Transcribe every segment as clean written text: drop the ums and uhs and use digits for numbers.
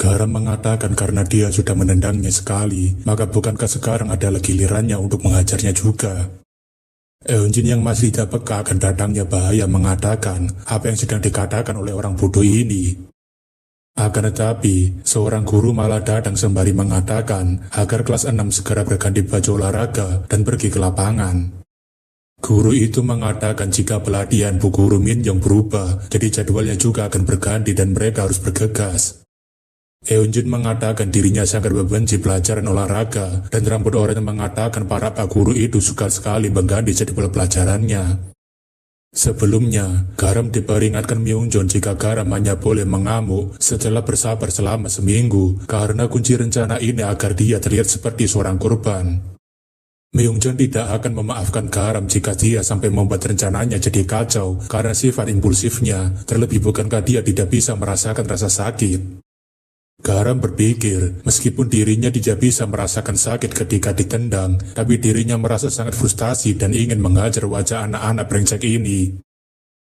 Garam mengatakan karena dia sudah menendangnya sekali, maka bukankah sekarang adalah gilirannya untuk menghajarnya juga. Eunjin yang masih tidak peka akan datangnya bahaya mengatakan apa yang sedang dikatakan oleh orang bodoh ini. Akan tetapi, seorang guru malah datang sembari mengatakan agar kelas 6 segera berganti baju olahraga dan pergi ke lapangan. Guru itu mengatakan jika pelatihan Bu Guru Minyoung berubah, jadi jadwalnya juga akan berganti dan mereka harus bergegas. Eunjin mengatakan dirinya sangat membenci pelajaran olahraga dan rambut oranye mengatakan para pak guru itu suka sekali mengganti jadwal pelajarannya. Sebelumnya, Garam diperingatkan Myungjon jika Garam hanya boleh mengamuk setelah bersabar selama seminggu karena kunci rencana ini agar dia terlihat seperti seorang korban. Myungjon tidak akan memaafkan Garam jika dia sampai membuat rencananya jadi kacau karena sifat impulsifnya, terlebih bukankah dia tidak bisa merasakan rasa sakit. Garam berpikir, meskipun dirinya tidak bisa merasakan sakit ketika ditendang, tapi dirinya merasa sangat frustasi dan ingin menghajar wajah anak-anak brengsek ini.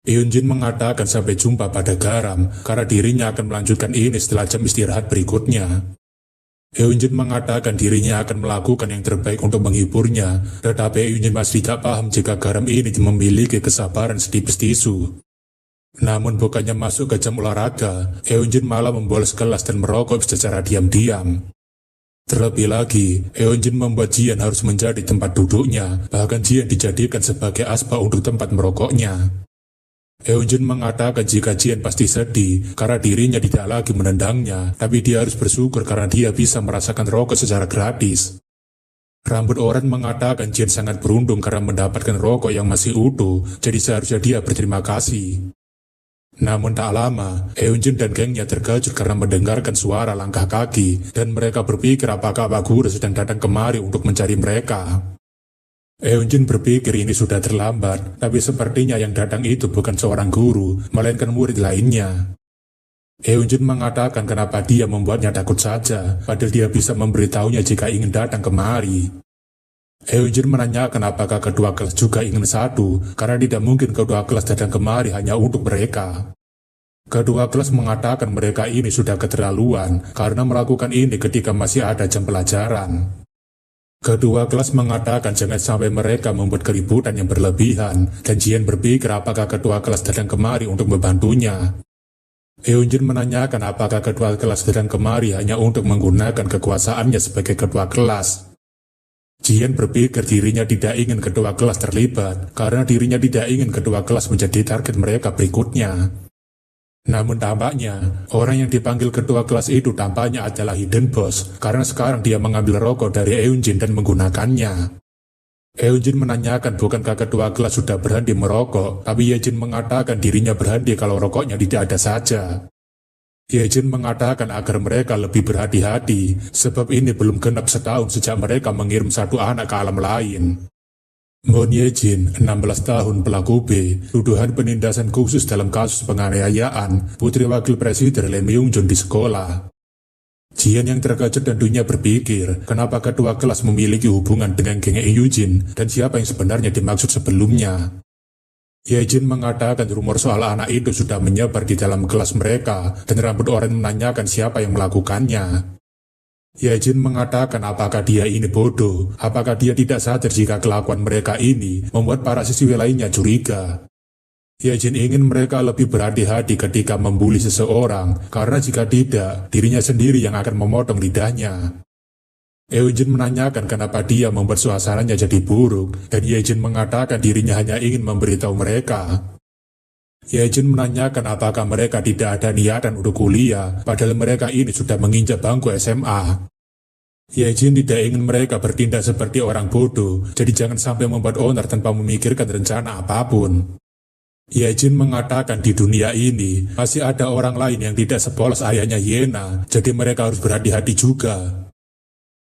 Eunjin mengatakan sampai jumpa pada Garam, karena dirinya akan melanjutkan ini setelah jam istirahat berikutnya. Eunjin mengatakan dirinya akan melakukan yang terbaik untuk menghiburnya, tetapi Eunjin masih tidak paham jika Garam ini memiliki kesabaran setipis tisu. Namun bukannya masuk ke jam olahraga, Eunjin malah membolos kelas dan merokok secara diam-diam. Terlebih lagi, Eunjin membuat Jian harus menjadi tempat duduknya, bahkan Jian dijadikan sebagai asbak untuk tempat merokoknya. Eunjin mengatakan jika Jian pasti sedih karena dirinya tidak lagi menendangnya, tapi dia harus bersyukur karena dia bisa merasakan rokok secara gratis. Rambut oranye mengatakan Jian sangat beruntung karena mendapatkan rokok yang masih utuh, jadi seharusnya dia berterima kasih. Namun tak lama, Eunjin dan gengnya terkejut karena mendengarkan suara langkah kaki, dan mereka berpikir apakah Pak Guru sedang datang kemari untuk mencari mereka. Eunjin berpikir ini sudah terlambat, tapi sepertinya yang datang itu bukan seorang guru, melainkan murid lainnya. Eunjin mengatakan kenapa dia membuatnya takut saja, padahal dia bisa memberitahunya jika ingin datang kemari. Eunjin menanyakan apakah kedua kelas juga ingin satu, karena tidak mungkin kedua kelas datang kemari hanya untuk mereka. Kedua kelas mengatakan mereka ini sudah keterlaluan, karena melakukan ini ketika masih ada jam pelajaran. Kedua kelas mengatakan jangan sampai mereka membuat keributan yang berlebihan, dan Jian berpikir apakah kedua kelas datang kemari untuk membantunya. Eunjin menanyakan apakah kedua kelas datang kemari hanya untuk menggunakan kekuasaannya sebagai ketua kelas. Jian berpikir dirinya tidak ingin kedua kelas terlibat, karena dirinya tidak ingin kedua kelas menjadi target mereka berikutnya. Namun tampaknya, orang yang dipanggil kedua kelas itu tampaknya adalah Hidden Boss, karena sekarang dia mengambil rokok dari Eunjin dan menggunakannya. Eunjin menanyakan bukankah kedua kelas sudah berhenti merokok, tapi Yejin mengatakan dirinya berhenti kalau rokoknya tidak ada saja. Yejin mengatakan agar mereka lebih berhati-hati, sebab ini belum genap setahun sejak mereka mengirim satu anak ke alam lain. Moon Yejin, 16 tahun, pelaku B, tuduhan penindasan khusus dalam kasus penganiayaan putri wakil presiden Lee Myung-jun di sekolah. Jian yang terkejut tentunya berpikir, kenapa kedua kelas memiliki hubungan dengan geng Eugene dan siapa yang sebenarnya dimaksud sebelumnya. Yejin mengatakan rumor soal anak itu sudah menyebar di dalam kelas mereka dan rambut oranye menanyakan siapa yang melakukannya. Yejin mengatakan apakah dia ini bodoh, apakah dia tidak sadar jika kelakuan mereka ini membuat para siswi lainnya curiga. Yejin ingin mereka lebih berhati-hati ketika membuli seseorang, karena jika tidak, dirinya sendiri yang akan memotong lidahnya. Eunjin menanyakan kenapa dia membuat suasananya jadi buruk, dan Yejin mengatakan dirinya hanya ingin memberitahu mereka. Yejin menanyakan apakah mereka tidak ada niatan untuk kuliah, padahal mereka ini sudah menginjak bangku SMA. Yejin tidak ingin mereka bertindak seperti orang bodoh, jadi jangan sampai membuat onar tanpa memikirkan rencana apapun. Yejin mengatakan di dunia ini masih ada orang lain yang tidak sepolos ayahnya Yena, jadi mereka harus berhati-hati juga.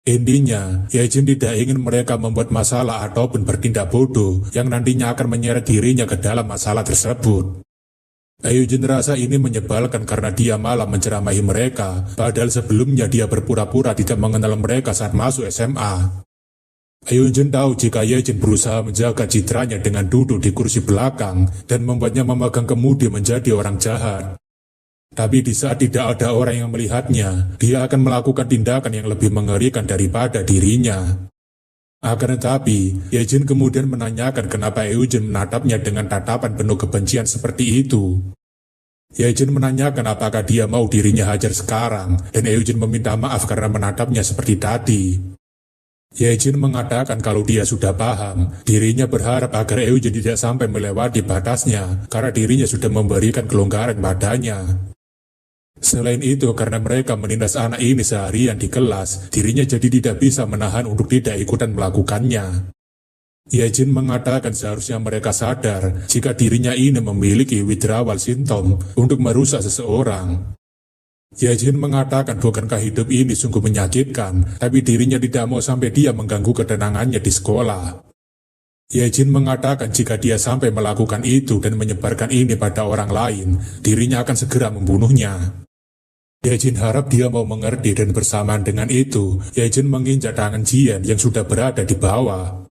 Intinya, Yejin tidak ingin mereka membuat masalah ataupun bertindak bodoh yang nantinya akan menyeret dirinya ke dalam masalah tersebut. Eugene rasa ini menyebalkan karena dia malah menceramahi mereka, padahal sebelumnya dia berpura-pura tidak mengenal mereka saat masuk SMA. Eugene tahu jika Yejin berusaha menjaga citranya dengan duduk di kursi belakang dan membuatnya memegang kemudi menjadi orang jahat. Tapi di saat tidak ada orang yang melihatnya, dia akan melakukan tindakan yang lebih mengerikan daripada dirinya. Akan tetapi, Yejin kemudian menanyakan kenapa Eugene menatapnya dengan tatapan penuh kebencian seperti itu. Yejin menanyakan apakah dia mau dirinya hajar sekarang, dan Eugene meminta maaf karena menatapnya seperti tadi. Yejin mengatakan kalau dia sudah paham, dirinya berharap agar Eugene tidak sampai melewati batasnya, karena dirinya sudah memberikan kelonggaran padanya. Selain itu, karena mereka menindas anak ini seharian di kelas, dirinya jadi tidak bisa menahan untuk tidak ikutan melakukannya. Yejin mengatakan seharusnya mereka sadar jika dirinya ini memiliki withdrawal symptom untuk merusak seseorang. Yejin mengatakan bukankah hidup ini sungguh menyakitkan, tapi dirinya tidak mau sampai dia mengganggu ketenangannya di sekolah. Yejin mengatakan jika dia sampai melakukan itu dan menyebarkan ini pada orang lain, dirinya akan segera membunuhnya. Yejin harap dia mau mengerti dan bersamaan dengan itu, Yejin menginjak tangan Jian yang sudah berada di bawah.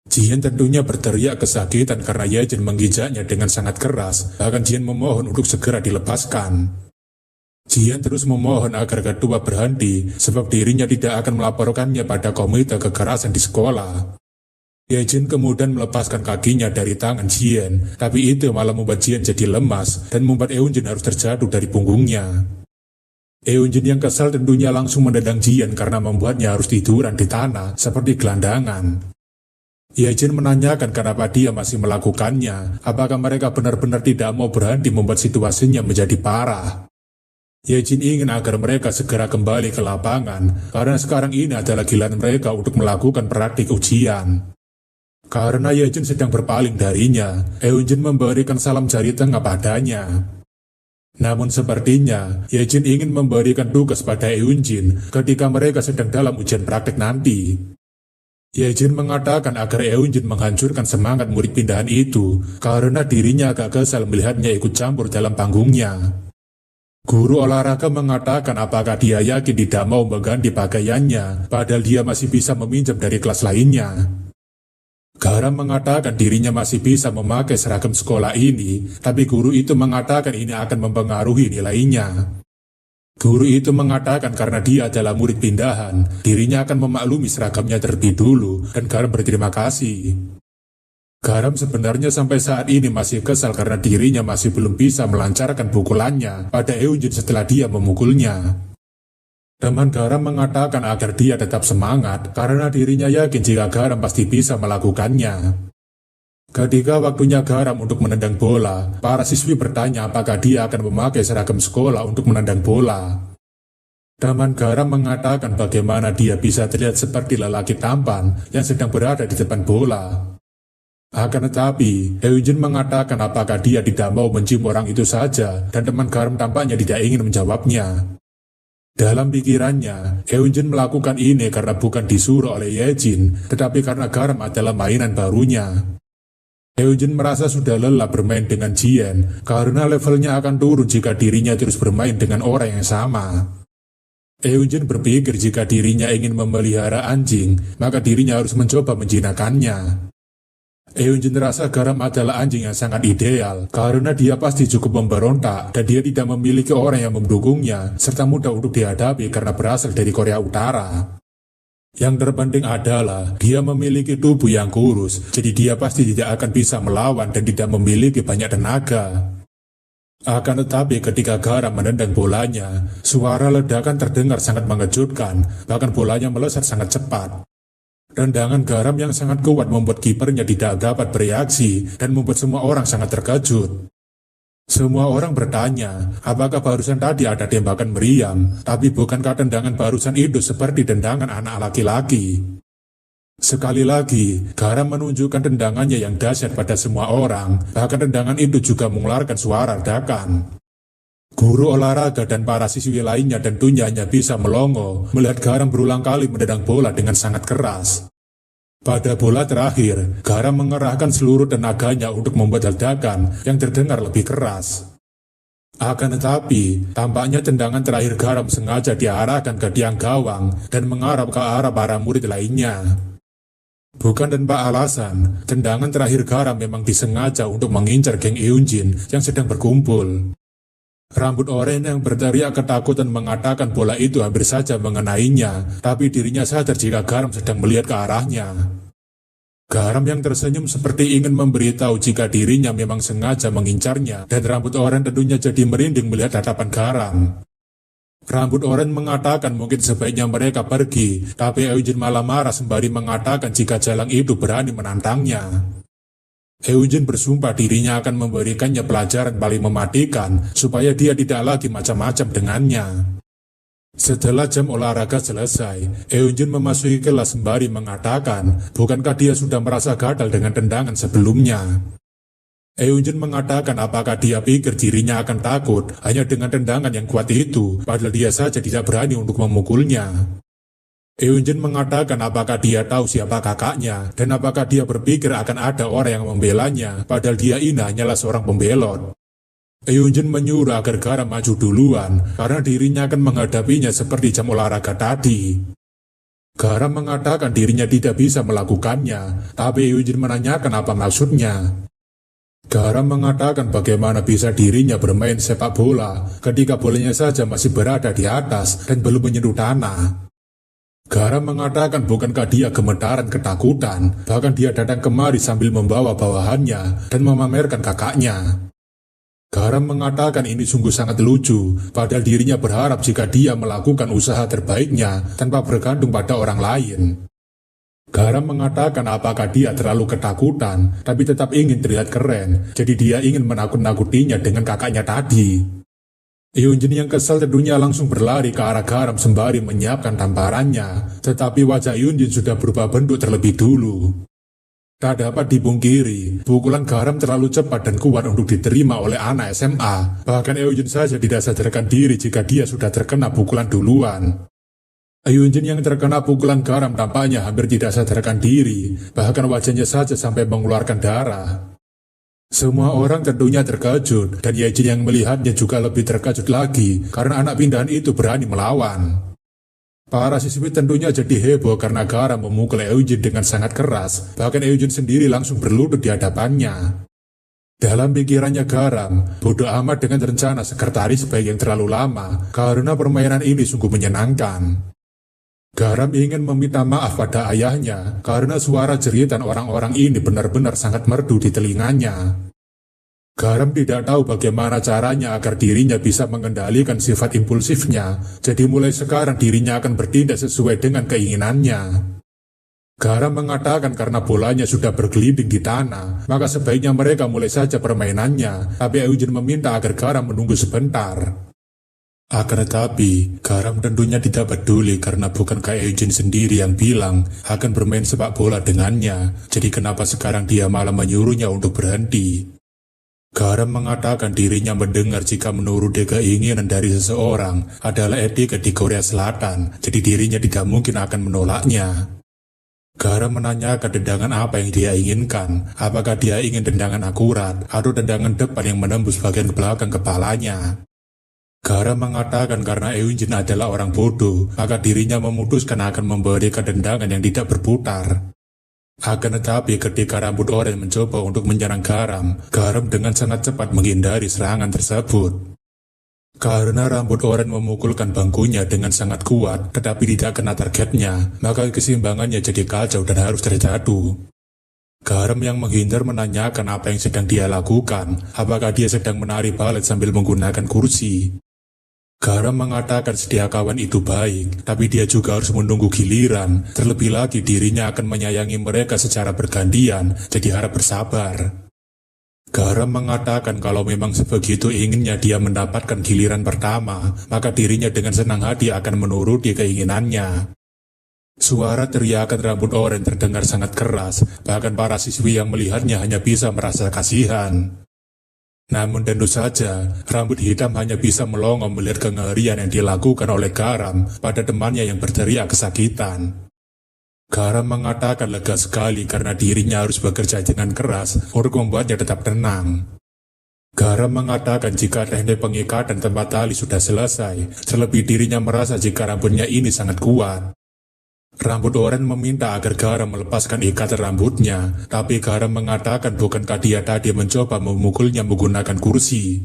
Jian tentunya berteriak kesakitan karena Yejin menginjaknya dengan sangat keras, bahkan Jian memohon untuk segera dilepaskan. Jian terus memohon agar ketua berhenti, sebab dirinya tidak akan melaporkannya pada komite kekerasan di sekolah. Yejin kemudian melepaskan kakinya dari tangan Jian, tapi itu malah membuat Jian jadi lemas dan membuat Eunjin harus terjatuh dari punggungnya. Eunjin yang kesal tentunya langsung menendang Jian karena membuatnya harus tiduran di tanah seperti gelandangan. Yejin menanyakan kenapa dia masih melakukannya, apakah mereka benar-benar tidak mau berhenti membuat situasinya menjadi parah. Yejin ingin agar mereka segera kembali ke lapangan, karena sekarang ini adalah giliran mereka untuk melakukan praktik ujian. Karena Yejin sedang berpaling darinya, Eunjin memberikan salam jari tengah padanya. Namun sepertinya, Yejin ingin memberikan tugas pada Eunjin ketika mereka sedang dalam ujian praktek nanti. Yejin mengatakan agar Eunjin menghancurkan semangat murid pindahan itu, karena dirinya agak kesal melihatnya ikut campur dalam panggungnya. Guru olahraga mengatakan apakah dia yakin tidak mau mengganti pakaiannya, padahal dia masih bisa meminjam dari kelas lainnya. Garam mengatakan dirinya masih bisa memakai seragam sekolah ini, tapi guru itu mengatakan ini akan mempengaruhi nilainya. Guru itu mengatakan karena dia adalah murid pindahan, dirinya akan memaklumi seragamnya terlebih dulu, dan Garam berterima kasih. Garam sebenarnya sampai saat ini masih kesal karena dirinya masih belum bisa melancarkan pukulannya pada Eunjin setelah dia memukulnya. Teman Garam mengatakan agar dia tetap semangat karena dirinya yakin jika Garam pasti bisa melakukannya. Ketika waktunya Garam untuk menendang bola, para siswi bertanya apakah dia akan memakai seragam sekolah untuk menendang bola. Teman Garam mengatakan bagaimana dia bisa terlihat seperti lelaki tampan yang sedang berada di depan bola. Akan tetapi, Eunjin mengatakan apakah dia tidak mau mencium orang itu saja, dan teman Garam tampaknya tidak ingin menjawabnya. Dalam pikirannya, Eunjin melakukan ini karena bukan disuruh oleh Yejin, tetapi karena Garam adalah mainan barunya. Eunjin merasa sudah lelah bermain dengan Jian, karena levelnya akan turun jika dirinya terus bermain dengan orang yang sama. Eunjin berpikir jika dirinya ingin memelihara anjing, maka dirinya harus mencoba menjinakkannya. Eunjin rasa Garam adalah anjing yang sangat ideal, karena dia pasti cukup memberontak dan dia tidak memiliki orang yang mendukungnya, serta mudah untuk dihadapi karena berasal dari Korea Utara. Yang terpenting adalah dia memiliki tubuh yang kurus, jadi dia pasti tidak akan bisa melawan dan tidak memiliki banyak tenaga. Akan tetapi ketika Garam menendang bolanya, suara ledakan terdengar sangat mengejutkan, bahkan bolanya melesat sangat cepat. Tendangan Garam yang sangat kuat membuat kipernya tidak dapat bereaksi dan membuat semua orang sangat terkejut. Semua orang bertanya, apakah barusan tadi ada tembakan meriam, tapi bukankah tendangan barusan itu seperti tendangan anak laki-laki? Sekali lagi, Garam menunjukkan tendangannya yang dahsyat pada semua orang, bahkan tendangan itu juga mengeluarkan suara ledakan. Guru olahraga dan para siswi lainnya tentunya hanya bisa melongo melihat Garam berulang kali menendang bola dengan sangat keras. Pada bola terakhir, Garam mengerahkan seluruh tenaganya untuk membuat ledakan yang terdengar lebih keras. Akan tetapi, tampaknya tendangan terakhir Garam sengaja diarahkan ke tiang gawang dan mengarah ke arah para murid lainnya. Bukan tanpa alasan, tendangan terakhir Garam memang disengaja untuk mengincar geng Eunjin yang sedang berkumpul. Rambut oranye yang berteriak ketakutan mengatakan bola itu hampir saja mengenainya, tapi dirinya sadar jika Garam sedang melihat ke arahnya. Garam yang tersenyum seperti ingin memberitahu jika dirinya memang sengaja mengincarnya, dan rambut oranye tentunya jadi merinding melihat hadapan Garam. Rambut oranye mengatakan mungkin sebaiknya mereka pergi, tapi Eugene malah marah sembari mengatakan jika jalang itu berani menantangnya. Eugene bersumpah dirinya akan memberikannya pelajaran paling mematikan supaya dia tidak lagi macam-macam dengannya. Setelah jam olahraga selesai, Eugene memasuki kelas sembari mengatakan, bukankah dia sudah merasa gagal dengan tendangan sebelumnya? Eugene mengatakan apakah dia pikir dirinya akan takut hanya dengan tendangan yang kuat itu, padahal dia saja tidak berani untuk memukulnya. Eugene mengatakan apakah dia tahu siapa kakaknya, dan apakah dia berpikir akan ada orang yang membelanya, padahal dia ini hanyalah seorang pembelot. Eugene menyuruh agar Garam maju duluan, karena dirinya akan menghadapinya seperti jam olahraga tadi. Garam mengatakan dirinya tidak bisa melakukannya, tapi Eugene menanyakan apa maksudnya. Garam mengatakan bagaimana bisa dirinya bermain sepak bola, ketika bolanya saja masih berada di atas dan belum menyentuh tanah. Garam mengatakan bukankah dia gemetaran ketakutan, bahkan dia datang kemari sambil membawa bawahannya dan memamerkan kakaknya. Garam mengatakan ini sungguh sangat lucu, padahal dirinya berharap jika dia melakukan usaha terbaiknya tanpa bergantung pada orang lain. Garam mengatakan apakah dia terlalu ketakutan, tapi tetap ingin terlihat keren, jadi dia ingin menakut-nakutinya dengan kakaknya tadi. Eugene yang kesal tentunya langsung berlari ke arah Garam sembari menyiapkan tamparannya, tetapi wajah Eugene sudah berubah bentuk terlebih dulu. Tak dapat dipungkiri, pukulan Garam terlalu cepat dan kuat untuk diterima oleh anak SMA, bahkan Eugene saja tidak sadarkan diri jika dia sudah terkena pukulan duluan. Eugene yang terkena pukulan Garam tampaknya hampir tidak sadarkan diri, bahkan wajahnya saja sampai mengeluarkan darah. Semua orang tentunya terkejut, dan Eugene yang melihatnya juga lebih terkejut lagi karena anak pindahan itu berani melawan. Para siswi tentunya jadi heboh karena Garam memukul Eugene dengan sangat keras, bahkan Eugene sendiri langsung berlutut di hadapannya. Dalam pikirannya Garam, bodoh amat dengan rencana sekretaris baik yang terlalu lama, karena permainan ini sungguh menyenangkan. Garam ingin meminta maaf pada ayahnya karena suara jeritan orang-orang ini benar-benar sangat merdu di telinganya. Garam tidak tahu bagaimana caranya agar dirinya bisa mengendalikan sifat impulsifnya, jadi mulai sekarang dirinya akan bertindak sesuai dengan keinginannya. Garam mengatakan karena bolanya sudah bergelinding di tanah, maka sebaiknya mereka mulai saja permainannya, tapi Eugene meminta agar Garam menunggu sebentar. Akan tetapi, Garam tentunya tidak peduli karena bukankah Eugene sendiri yang bilang akan bermain sepak bola dengannya, jadi kenapa sekarang dia malah menyuruhnya untuk berhenti. Garam mengatakan dirinya mendengar jika menuruti keinginan dari seseorang adalah etika di Korea Selatan, jadi dirinya tidak mungkin akan menolaknya. Garam menanyakan tendangan apa yang dia inginkan, apakah dia ingin tendangan akurat atau tendangan depan yang menembus bagian belakang kepalanya. Garam mengatakan karena Eugene adalah orang bodoh, maka dirinya memutuskan akan memberikan tendangan yang tidak berputar. Akan tetapi ketika rambut oranye mencoba untuk menyerang Garam, Garam dengan sangat cepat menghindari serangan tersebut. Karena rambut oranye memukulkan bangkunya dengan sangat kuat, tetapi tidak kena targetnya, maka keseimbangannya jadi kacau dan harus terjatuh. Garam yang menghindar menanyakan apa yang sedang dia lakukan, apakah dia sedang menari balet sambil menggunakan kursi. Garam mengatakan setiakawan itu baik, tapi dia juga harus menunggu giliran, terlebih lagi dirinya akan menyayangi mereka secara bergantian, jadi harap bersabar. Garam mengatakan kalau memang sebegitu inginnya dia mendapatkan giliran pertama, maka dirinya dengan senang hati akan menuruti keinginannya. Suara teriakan rambut oranye terdengar sangat keras, bahkan para siswi yang melihatnya hanya bisa merasa kasihan. Namun tentu saja, rambut hitam hanya bisa melongo melihat kengerian yang dilakukan oleh Garam pada temannya yang berteriak kesakitan. Garam mengatakan lega sekali karena dirinya harus bekerja dengan keras untuk membuatnya tetap tenang. Garam mengatakan jika teknik pengikatan tempat tali sudah selesai, terlebih dirinya merasa jika rambutnya ini sangat kuat. Rambut oranye meminta agar Garam melepaskan ikatan rambutnya, tapi Garam mengatakan bukankah dia tadi mencoba memukulnya menggunakan kursi.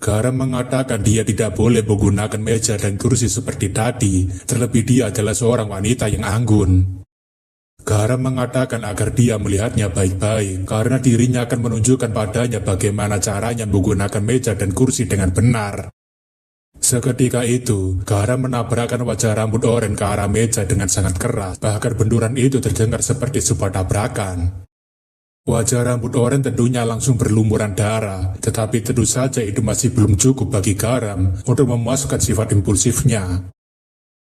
Garam mengatakan dia tidak boleh menggunakan meja dan kursi seperti tadi, terlebih dia adalah seorang wanita yang anggun. Garam mengatakan agar dia melihatnya baik-baik, karena dirinya akan menunjukkan padanya bagaimana caranya menggunakan meja dan kursi dengan benar. Seketika itu, Garam menabrakkan wajah rambut oren ke arah meja dengan sangat keras, bahkan benturan itu terdengar seperti sebuah tabrakan. Wajah rambut oren tentunya langsung berlumuran darah, tetapi tentu saja itu masih belum cukup bagi Garam untuk memuaskan sifat impulsifnya.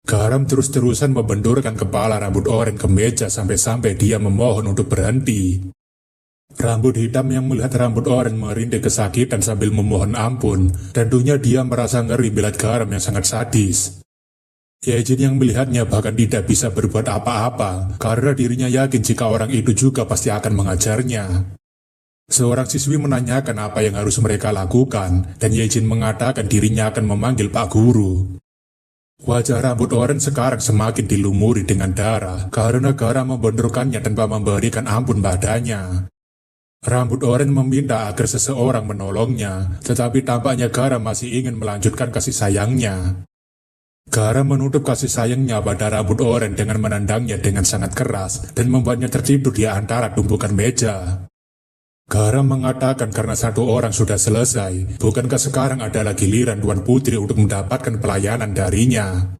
Garam terus-terusan membenturkan kepala rambut oren ke meja sampai-sampai dia memohon untuk berhenti. Rambut hitam yang melihat rambut oren merintih kesakitan sambil memohon ampun, tentunya dia merasa ngeri melihat Garam yang sangat sadis. Yejin yang melihatnya bahkan tidak bisa berbuat apa-apa, karena dirinya yakin jika orang itu juga pasti akan mengajarnya. Seorang siswi menanyakan apa yang harus mereka lakukan, dan Yejin mengatakan dirinya akan memanggil Pak Guru. Wajah rambut oren sekarang semakin dilumuri dengan darah, karena Garam membenturkannya tanpa memberikan ampun padanya. Rambut oren meminta agar seseorang menolongnya, tetapi tampaknya Garam masih ingin melanjutkan kasih sayangnya. Garam menutup kasih sayangnya pada rambut oren dengan menendangnya dengan sangat keras dan membuatnya tertidur di antara tumpukan meja. Garam mengatakan karena satu orang sudah selesai, bukankah sekarang adalah giliran Tuan Putri untuk mendapatkan pelayanan darinya?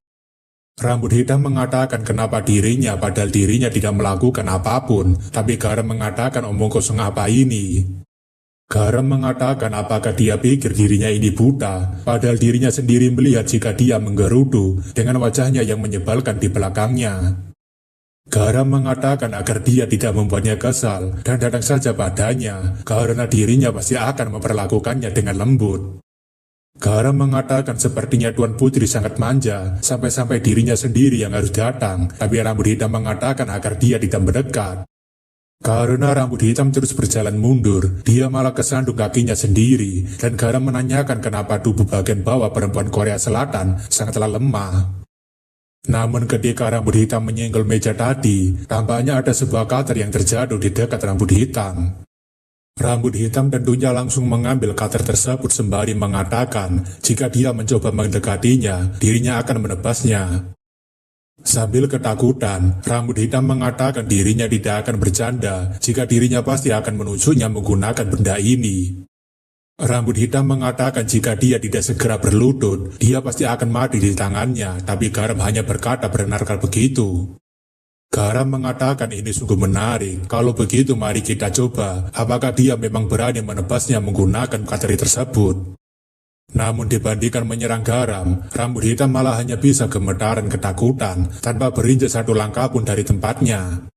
Rambut hitam mengatakan kenapa dirinya padahal dirinya tidak melakukan apapun, tapi Garam mengatakan omong kosong apa ini? Garam mengatakan apakah dia pikir dirinya ini buta, padahal dirinya sendiri melihat jika dia menggerutu dengan wajahnya yang menyebalkan di belakangnya. Garam mengatakan agar dia tidak membuatnya kesal dan datang saja padanya, karena dirinya pasti akan memperlakukannya dengan lembut. Garam mengatakan sepertinya Tuan Putri sangat manja, sampai-sampai dirinya sendiri yang harus datang, tapi rambut hitam mengatakan agar dia tidak mendekat. Karena rambut hitam terus berjalan mundur, dia malah kesandung kakinya sendiri, dan Garam menanyakan kenapa tubuh bagian bawah perempuan Korea Selatan sangatlah lemah. Namun ketika rambut hitam menyenggol meja tadi, tampaknya ada sebuah cutter yang terjatuh di dekat rambut hitam. Rambut hitam tentunya langsung mengambil cutter tersebut sembari mengatakan jika dia mencoba mendekatinya, dirinya akan menebasnya. Sambil ketakutan, rambut hitam mengatakan dirinya tidak akan bercanda jika dirinya pasti akan menusuknya menggunakan benda ini. Rambut hitam mengatakan jika dia tidak segera berlutut, dia pasti akan mati di tangannya, tapi Garam hanya berkata benarkah begitu. Garam mengatakan ini sungguh menarik, kalau begitu mari kita coba, apakah dia memang berani menebasnya menggunakan cutter tersebut. Namun dibandingkan menyerang Garam, rambut hitam malah hanya bisa gemetaran ketakutan tanpa berinjak satu langkah pun dari tempatnya.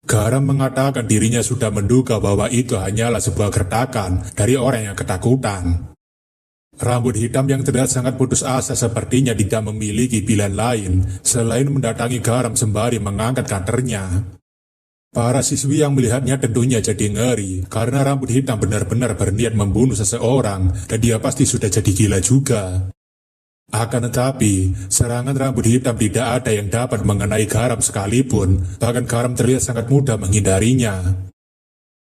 Garam mengatakan dirinya sudah menduga bahwa itu hanyalah sebuah gertakan dari orang yang ketakutan. Rambut hitam yang terlihat sangat putus asa sepertinya tidak memiliki pilihan lain selain mendatangi Garam sembari mengangkat cutternya. Para siswi yang melihatnya tentunya jadi ngeri, karena rambut hitam benar-benar berniat membunuh seseorang, dan dia pasti sudah jadi gila juga. Akan tetapi, serangan rambut hitam tidak ada yang dapat mengenai Garam sekalipun, bahkan Garam terlihat sangat mudah menghindarinya.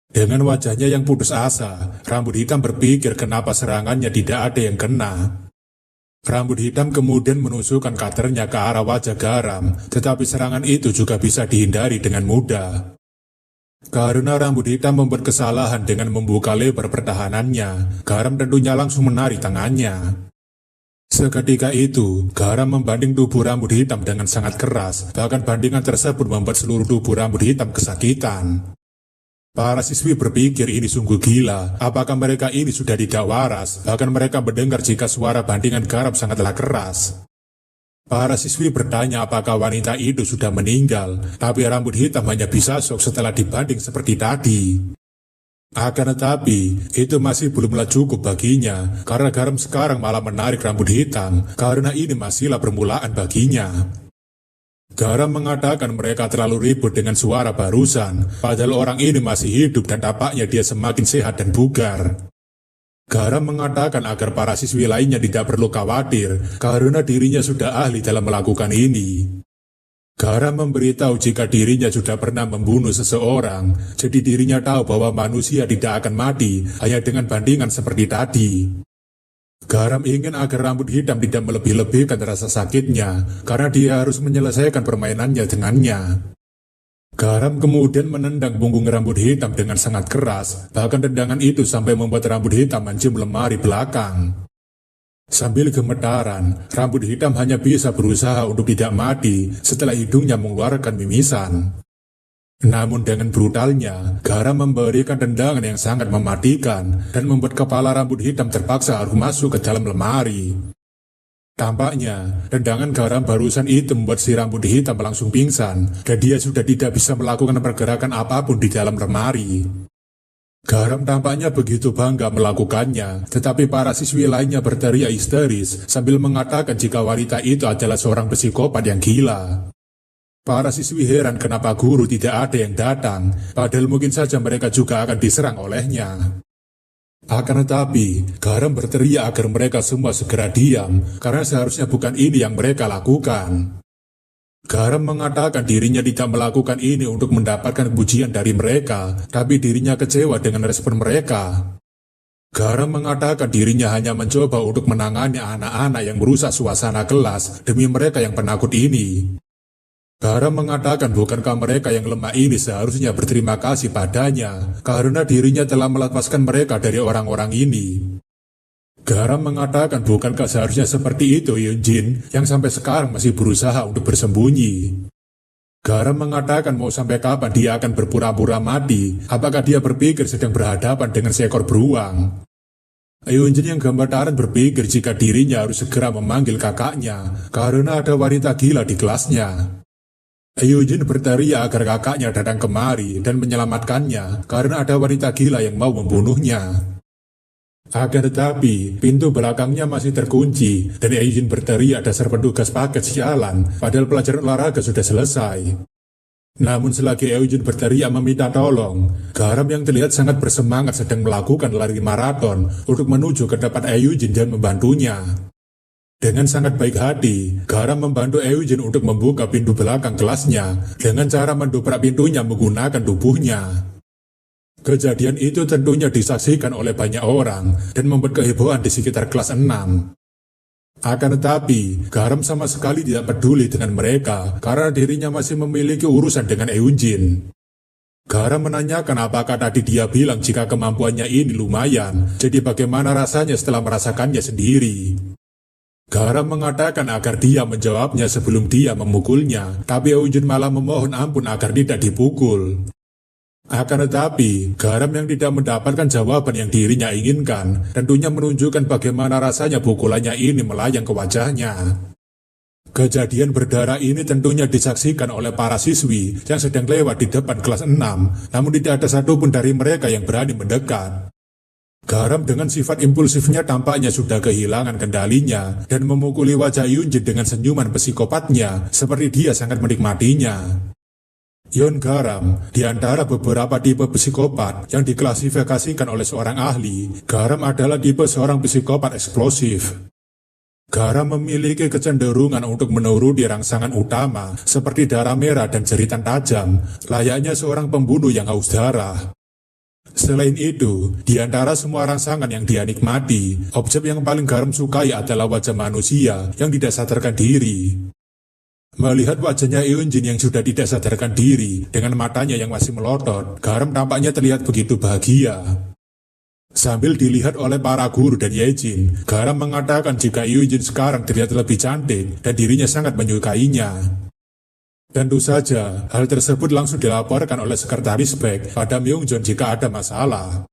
Dengan wajahnya yang putus asa, rambut hitam berpikir kenapa serangannya tidak ada yang kena. Rambut hitam kemudian menusukkan cutternya ke arah wajah Garam, tetapi serangan itu juga bisa dihindari dengan mudah. Karena rambut hitam membuat kesalahan dengan membuka lebar pertahanannya, Garam tentunya langsung menarik tangannya. Seketika itu, Garam membanding tubuh rambut hitam dengan sangat keras, bahkan bandingan tersebut membuat seluruh tubuh rambut hitam kesakitan. Para siswi berpikir ini sungguh gila, apakah mereka ini sudah tidak waras, bahkan mereka mendengar jika suara bandingan Garam sangatlah keras. Para siswi bertanya apakah wanita itu sudah meninggal, tapi rambut hitam hanya bisa shock setelah dibanding seperti tadi. Akan tetapi, itu masih belumlah cukup baginya, karena Garam sekarang malah menarik rambut hitam, karena ini masihlah permulaan baginya. Garam mengatakan mereka terlalu ribut dengan suara barusan, padahal orang ini masih hidup dan tampaknya dia semakin sehat dan bugar. Garam mengatakan agar para siswi lainnya tidak perlu khawatir, karena dirinya sudah ahli dalam melakukan ini. Garam memberitahu jika dirinya sudah pernah membunuh seseorang, jadi dirinya tahu bahwa manusia tidak akan mati hanya dengan bandingan seperti tadi. Garam ingin agar rambut hitam tidak melebih-lebihkan rasa sakitnya, karena dia harus menyelesaikan permainannya dengannya. Garam kemudian menendang punggung rambut hitam dengan sangat keras, bahkan tendangan itu sampai membuat rambut hitam mencium lemari belakang. Sambil gemetaran, rambut hitam hanya bisa berusaha untuk tidak mati setelah hidungnya mengeluarkan mimisan. Namun dengan brutalnya, Garam memberikan tendangan yang sangat mematikan dan membuat kepala rambut hitam terpaksa harus masuk ke dalam lemari. Tampaknya, tendangan Garam barusan itu membuat si rambut hitam langsung pingsan dan dia sudah tidak bisa melakukan pergerakan apapun di dalam lemari. Garam tampaknya begitu bangga melakukannya, tetapi para siswi lainnya berteriak histeris sambil mengatakan jika wanita itu adalah seorang psikopat yang gila. Para siswi heran kenapa guru tidak ada yang datang, padahal mungkin saja mereka juga akan diserang olehnya. Akan tetapi, Garam berteriak agar mereka semua segera diam, karena seharusnya bukan ini yang mereka lakukan. Garam mengatakan dirinya tidak melakukan ini untuk mendapatkan pujian dari mereka, tapi dirinya kecewa dengan respon mereka. Garam mengatakan dirinya hanya mencoba untuk menangani anak-anak yang merusak suasana kelas demi mereka yang penakut ini. Garam mengatakan bukankah mereka yang lemah ini seharusnya berterima kasih padanya karena dirinya telah melepaskan mereka dari orang-orang ini. Garam mengatakan bukankah seharusnya seperti itu Yunjin yang sampai sekarang masih berusaha untuk bersembunyi. Garam mengatakan mau sampai kapan dia akan berpura-pura mati, apakah dia berpikir sedang berhadapan dengan seekor beruang. Yunjin yang gemetaran berpikir jika dirinya harus segera memanggil kakaknya karena ada wanita gila di kelasnya. Yunjin berteriak agar kakaknya datang kemari dan menyelamatkannya karena ada wanita gila yang mau membunuhnya. Akan tetapi, pintu belakangnya masih terkunci dan Yunjin berteriak dasar petugas paket sialan padahal pelajaran olahraga sudah selesai. Namun selagi Yunjin berteriak meminta tolong, Garam yang terlihat sangat bersemangat sedang melakukan lari maraton untuk menuju ke tempat Yunjin dan membantunya. Dengan sangat baik hati, Garam membantu Yunjin untuk membuka pintu belakang kelasnya dengan cara mendobrak pintunya menggunakan tubuhnya. Kejadian itu tentunya disaksikan oleh banyak orang dan membuat kehebohan di sekitar kelas 6. Akan tetapi, Garam sama sekali tidak peduli dengan mereka karena dirinya masih memiliki urusan dengan Yunjin. Garam menanyakan apakah tadi dia bilang jika kemampuannya ini lumayan, jadi bagaimana rasanya setelah merasakannya sendiri. Garam mengatakan agar dia menjawabnya sebelum dia memukulnya, tapi Yunjin malah memohon ampun agar tidak dipukul. Akan tetapi, Garam yang tidak mendapatkan jawaban yang dirinya inginkan, tentunya menunjukkan bagaimana rasanya pukulannya ini melayang ke wajahnya. Kejadian berdarah ini tentunya disaksikan oleh para siswi yang sedang lewat di depan kelas 6, namun tidak ada satupun dari mereka yang berani mendekat. Garam dengan sifat impulsifnya tampaknya sudah kehilangan kendalinya dan memukuli wajah Yunjin dengan senyuman psikopatnya seperti dia sangat menikmatinya. Yon Garam, di antara beberapa tipe psikopat yang diklasifikasikan oleh seorang ahli, Garam adalah tipe seorang psikopat eksplosif. Garam memiliki kecenderungan untuk menuruti rangsangan utama seperti darah merah dan jeritan tajam, layaknya seorang pembunuh yang haus darah. Selain itu, di antara semua rangsangan yang dia nikmati, objek yang paling Garam sukai adalah wajah manusia yang tidak sadarkan diri. Melihat wajahnya Yunjin yang sudah tidak sadarkan diri dengan matanya yang masih melotot, Garam tampaknya terlihat begitu bahagia. Sambil dilihat oleh para guru dan Yejin, Garam mengatakan jika Yunjin sekarang terlihat lebih cantik dan dirinya sangat menyukainya. Tentu saja, hal tersebut langsung dilaporkan oleh sekretaris Baek pada Myungjon jika ada masalah.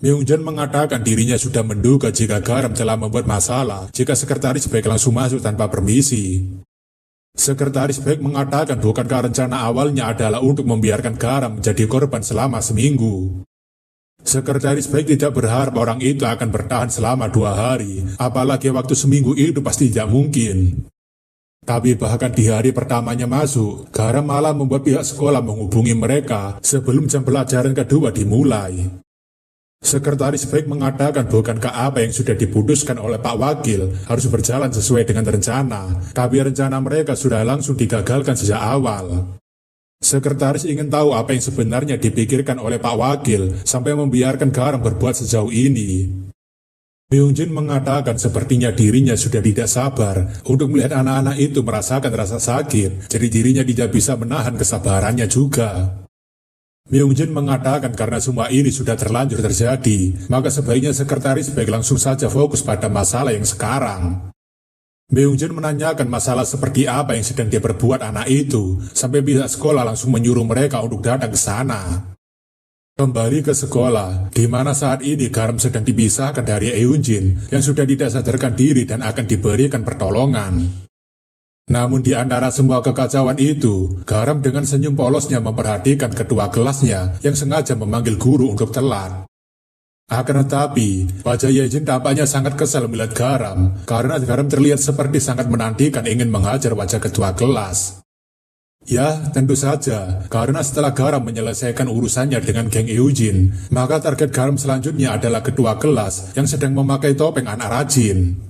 Myungjon mengatakan dirinya sudah menduga jika Garam telah membuat masalah jika sekretaris Baek langsung masuk tanpa permisi. Sekretaris Baek mengatakan bukankah rencana awalnya adalah untuk membiarkan Garam menjadi korban selama seminggu. Sekretaris Baek tidak berharap orang itu akan bertahan selama 2 hari, apalagi waktu seminggu itu pasti tidak mungkin. Tapi bahkan di hari pertamanya masuk, Garam malah membuat pihak sekolah menghubungi mereka sebelum jam pelajaran kedua dimulai. Sekretaris Baek mengatakan bukankah apa yang sudah diputuskan oleh Pak Wakil harus berjalan sesuai dengan rencana, tapi rencana mereka sudah langsung digagalkan sejak awal. Sekretaris ingin tahu apa yang sebenarnya dipikirkan oleh Pak Wakil sampai membiarkan Garam berbuat sejauh ini. Myungjin mengatakan sepertinya dirinya sudah tidak sabar untuk melihat anak-anak itu merasakan rasa sakit, jadi dirinya tidak bisa menahan kesabarannya juga. Myungjin mengatakan karena semua ini sudah terlanjur terjadi, maka sebaiknya sekretaris baik langsung saja fokus pada masalah yang sekarang. Myungjin menanyakan masalah seperti apa yang sedang dia perbuat anak itu, sampai pihak sekolah langsung menyuruh mereka untuk datang ke sana. Kembali ke sekolah, di mana saat ini Garam sedang dipisahkan dari Eunjin yang sudah tidak sadarkan diri dan akan diberikan pertolongan. Namun di antara semua kekacauan itu, Garam dengan senyum polosnya memperhatikan ketua kelasnya yang sengaja memanggil guru untuk telat. Akan tetapi, wajah Yejin tampaknya sangat kesal melihat Garam, karena Garam terlihat seperti sangat menantikan ingin menghajar wajah ketua kelas. Ya, tentu saja, karena setelah Garam menyelesaikan urusannya dengan geng Eunjin, maka target Garam selanjutnya adalah ketua kelas yang sedang memakai topeng anak rajin.